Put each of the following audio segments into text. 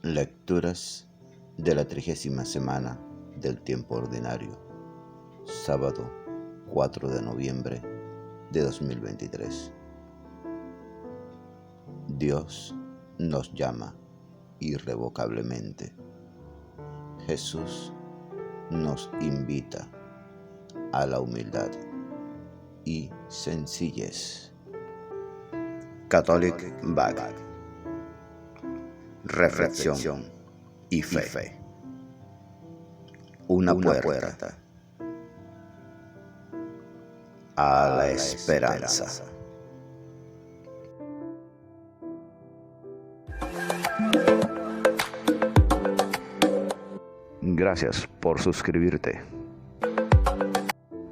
Lecturas de la 30ª semana del tiempo ordinario, sábado 4 de noviembre de 2023. Dios nos llama irrevocablemente. Jesús nos invita a la humildad y sencillez. Catholic Bag. Reflexión y fe. Una puerta a la esperanza. Gracias por suscribirte.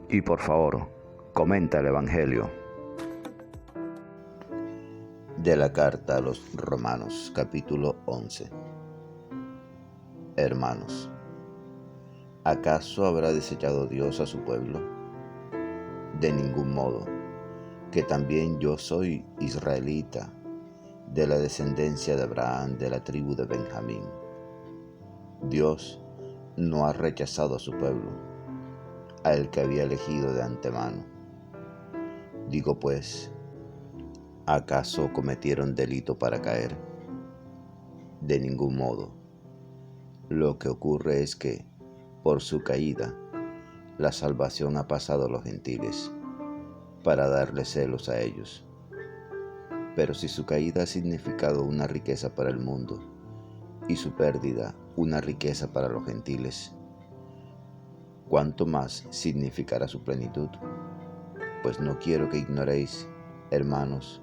Y por favor, comenta el Evangelio. De la carta a los Romanos, capítulo 11. Hermanos, ¿acaso habrá desechado Dios a su pueblo? De ningún modo, que también yo soy israelita, de la descendencia de Abraham, de la tribu de Benjamín. Dios no ha rechazado a su pueblo, al que había elegido de antemano. Digo pues, ¿acaso cometieron delito para caer? De ningún modo. Lo que ocurre es que, por su caída, la salvación ha pasado a los gentiles, para darles celos a ellos. Pero si su caída ha significado una riqueza para el mundo, y su pérdida una riqueza para los gentiles, ¿cuánto más significará su plenitud? Pues no quiero que ignoréis, hermanos,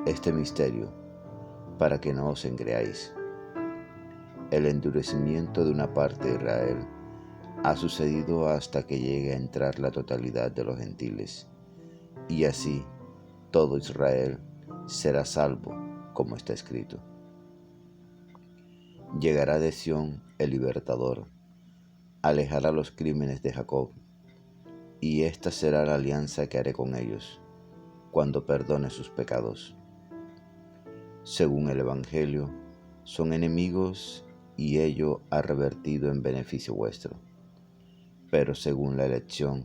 este misterio, para que no os engreáis. El endurecimiento de una parte de Israel ha sucedido hasta que llegue a entrar la totalidad de los gentiles, y así todo Israel será salvo, como está escrito. Llegará de Sión el libertador, alejará los crímenes de Jacob, y esta será la alianza que haré con ellos, cuando perdone sus pecados. Según el Evangelio, son enemigos y ello ha revertido en beneficio vuestro. Pero según la elección,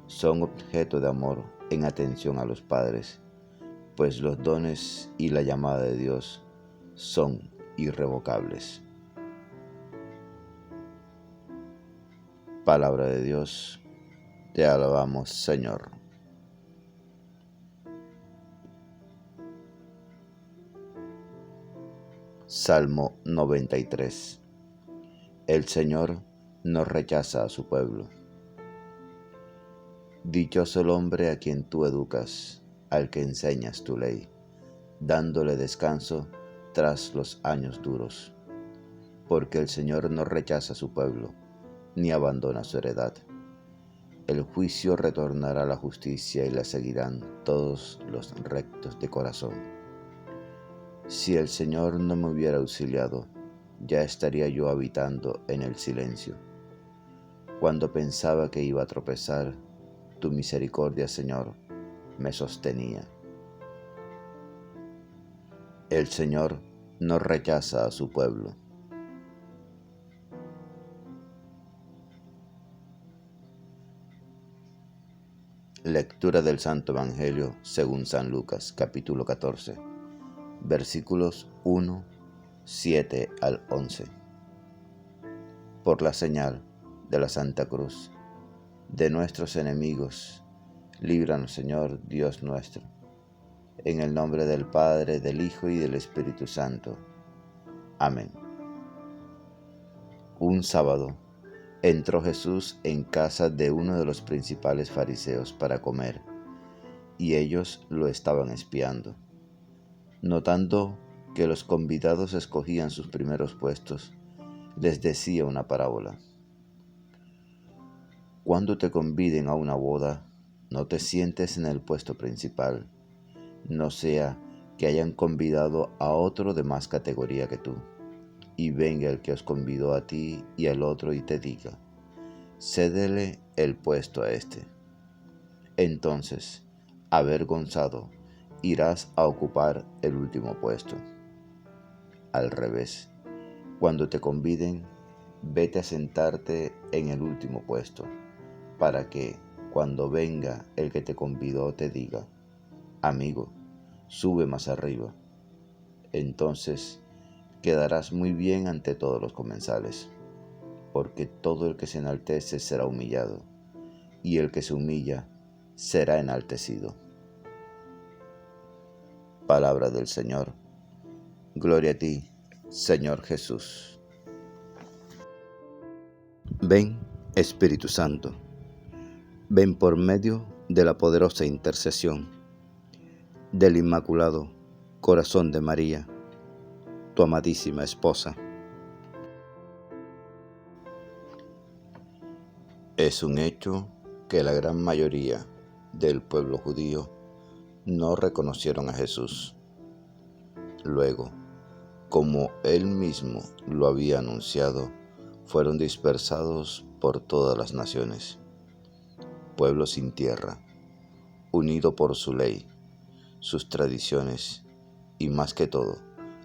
son objeto de amor en atención a los padres, pues los dones y la llamada de Dios son irrevocables. Palabra de Dios, te alabamos, Señor. Salmo 93. El Señor no rechaza a su pueblo. Dichoso el hombre a quien tú educas, al que enseñas tu ley, dándole descanso tras los años duros. Porque el Señor no rechaza a su pueblo, ni abandona su heredad. El juicio retornará a la justicia y la seguirán todos los rectos de corazón. Si el Señor no me hubiera auxiliado, ya estaría yo habitando en el silencio. Cuando pensaba que iba a tropezar, tu misericordia, Señor, me sostenía. El Señor no rechaza a su pueblo. Lectura del Santo Evangelio según San Lucas, capítulo 14, versículos 1, 7 al 11. Por la señal de la Santa Cruz, de nuestros enemigos, líbranos, Señor, Dios nuestro. En el nombre del Padre, del Hijo y del Espíritu Santo. Amén. Un sábado entró Jesús en casa de uno de los principales fariseos para comer, y ellos lo estaban espiando. Notando que los convidados escogían sus primeros puestos, les decía una parábola. Cuando te conviden a una boda, no te sientes en el puesto principal, no sea que hayan convidado a otro de más categoría que tú, y venga el que os convidó a ti y al otro y te diga, cédele el puesto a este. Entonces, avergonzado, irás a ocupar el último puesto. Al revés, Cuando te conviden, vete a sentarte en el último puesto, para que, cuando venga el que te convidó, te diga: amigo, sube más arriba. Entonces quedarás muy bien ante todos los comensales, porque todo el que se enaltece será humillado, y el que se humilla será enaltecido. Palabra del Señor. Gloria a ti, Señor Jesús. Ven, Espíritu Santo, ven por medio de la poderosa intercesión del Inmaculado Corazón de María, tu amadísima esposa. Es un hecho que la gran mayoría del pueblo judío no reconocieron a Jesús. Luego, como él mismo lo había anunciado, fueron dispersados por todas las naciones. Pueblo sin tierra, unido por su ley, sus tradiciones y, más que todo,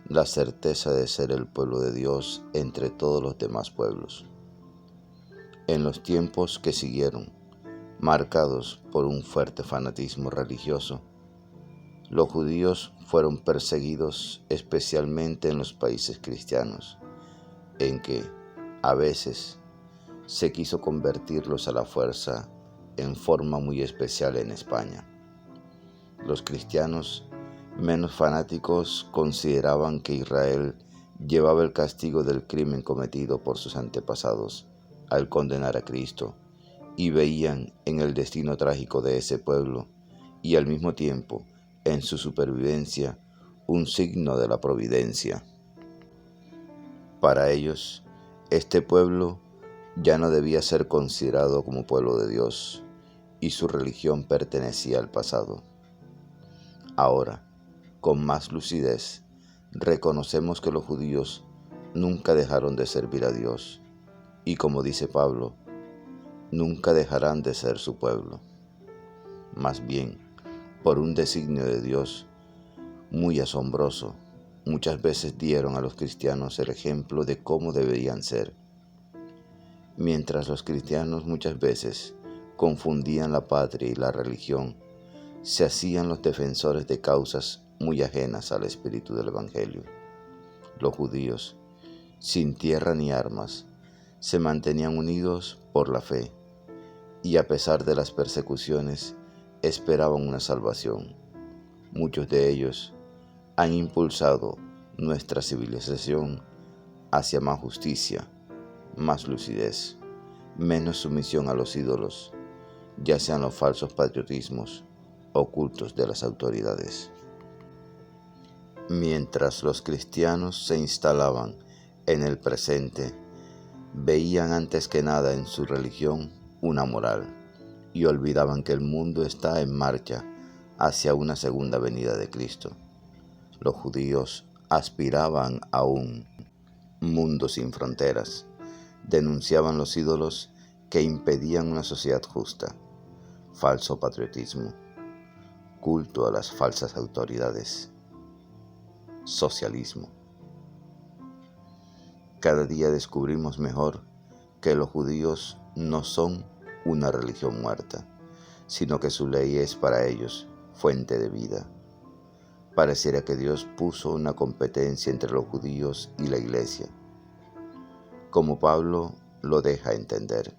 la certeza de ser el pueblo de Dios entre todos los demás pueblos. En los tiempos que siguieron, marcados por un fuerte fanatismo religioso, los judíos fueron perseguidos especialmente en los países cristianos, en que, a veces, se quiso convertirlos a la fuerza, en forma muy especial en España. Los cristianos menos fanáticos consideraban que Israel llevaba el castigo del crimen cometido por sus antepasados al condenar a Cristo, y veían en el destino trágico de ese pueblo y al mismo tiempo en su supervivencia un signo de la providencia. Para ellos, este pueblo ya no debía ser considerado como pueblo de Dios, y su religión pertenecía al pasado. Ahora, con más lucidez, reconocemos que los judíos nunca dejaron de servir a Dios, y como dice Pablo, nunca dejarán de ser su pueblo. Más bien, por un designio de Dios muy asombroso, muchas veces dieron a los cristianos el ejemplo de cómo deberían ser. Mientras los cristianos muchas veces confundían la patria y la religión, se hacían los defensores de causas muy ajenas al espíritu del Evangelio. Los judíos, sin tierra ni armas, se mantenían unidos por la fe, y a pesar de las persecuciones, esperaban una salvación. Muchos de ellos han impulsado nuestra civilización hacia más justicia, más lucidez, menos sumisión a los ídolos, ya sean los falsos patriotismos ocultos de las autoridades. Mientras los cristianos se instalaban en el presente, veían antes que nada en su religión una moral, y olvidaban que el mundo está en marcha hacia una segunda venida de Cristo. Los judíos aspiraban a un mundo sin fronteras, denunciaban los ídolos que impedían una sociedad justa, falso patriotismo, culto a las falsas autoridades, socialismo. Cada día descubrimos mejor que los judíos no son una religión muerta, sino que su ley es para ellos fuente de vida. Pareciera que Dios puso una competencia entre los judíos y la Iglesia, como Pablo lo deja entender.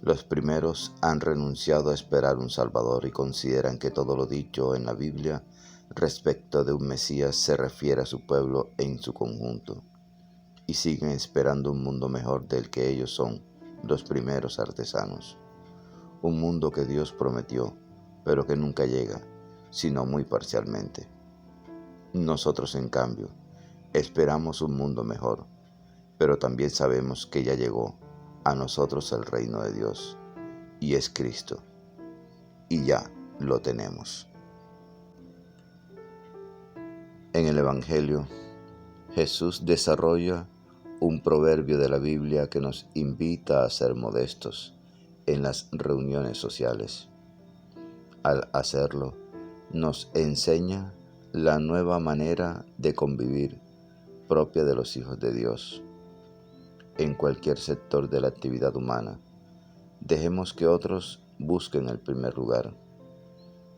Los primeros han renunciado a esperar un Salvador y consideran que todo lo dicho en la Biblia respecto de un Mesías se refiere a su pueblo en su conjunto, y siguen esperando un mundo mejor del que ellos son los primeros artesanos. Un mundo que Dios prometió, pero que nunca llega, sino muy parcialmente. Nosotros, en cambio, esperamos un mundo mejor, pero también sabemos que ya llegó a nosotros el reino de Dios, y es Cristo, y ya lo tenemos. En el Evangelio, Jesús desarrolla un proverbio de la Biblia que nos invita a ser modestos en las reuniones sociales. Al hacerlo, nos enseña la nueva manera de convivir propia de los hijos de Dios. En cualquier sector de la actividad humana, dejemos que otros busquen el primer lugar,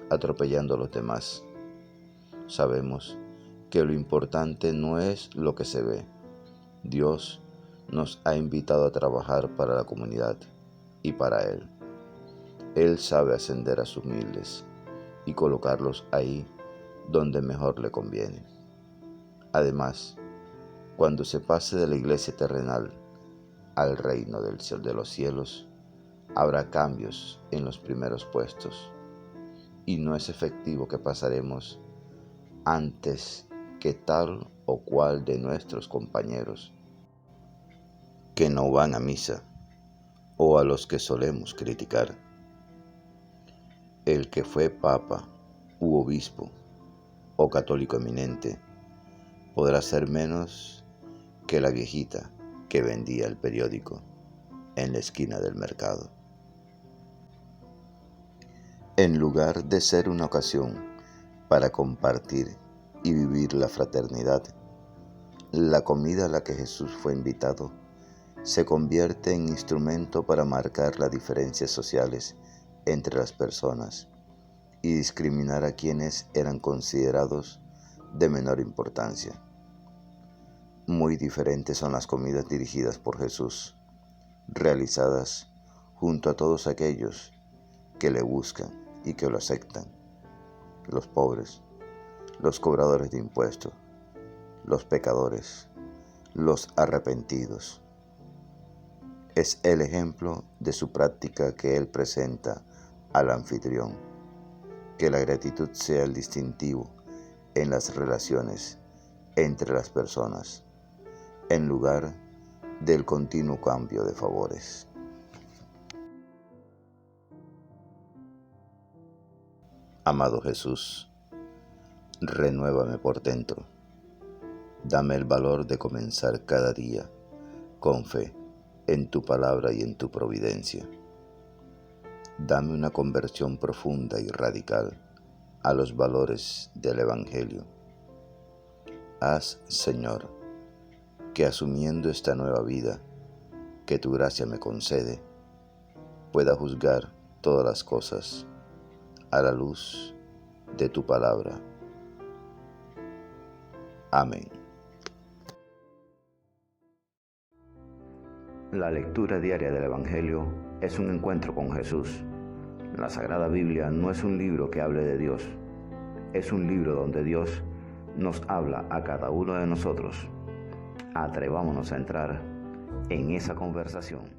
atropellando a los demás. Sabemos que lo importante no es lo que se ve. Dios nos ha invitado a trabajar para la comunidad y para Él. Él sabe ascender a sus humildes y colocarlos ahí donde mejor le conviene. Además, cuando se pase de la iglesia terrenal al reino de los cielos, habrá cambios en los primeros puestos, y no es efectivo que pasaremos antes que tal o cual de nuestros compañeros que no van a misa o a los que solemos criticar. El que fue papa u obispo o católico eminente podrá ser menos que la viejita que vendía el periódico en la esquina del mercado. En lugar de ser una ocasión para compartir y vivir la fraternidad, la comida a la que Jesús fue invitado se convierte en instrumento para marcar las diferencias sociales entre las personas y discriminar a quienes eran considerados de menor importancia. Muy diferentes son las comidas dirigidas por Jesús, realizadas junto a todos aquellos que le buscan y que lo aceptan: los pobres, los cobradores de impuestos, los pecadores, los arrepentidos. Es el ejemplo de su práctica que él presenta al anfitrión, que la gratitud sea el distintivo en las relaciones entre las personas, en lugar del continuo cambio de favores. Amado Jesús, renuévame por dentro. Dame el valor de comenzar cada día con fe en tu palabra y en tu providencia. Dame una conversión profunda y radical a los valores del Evangelio. Haz, Señor, que asumiendo esta nueva vida que tu gracia me concede, pueda juzgar todas las cosas a la luz de tu palabra. Amén. La lectura diaria del Evangelio es un encuentro con Jesús. La Sagrada Biblia no es un libro que hable de Dios, es un libro donde Dios nos habla a cada uno de nosotros. Atrevámonos a entrar en esa conversación.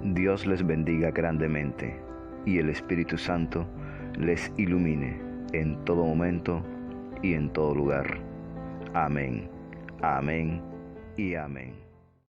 Dios les bendiga grandemente y el Espíritu Santo les ilumine en todo momento y en todo lugar. Amén, amén y amén.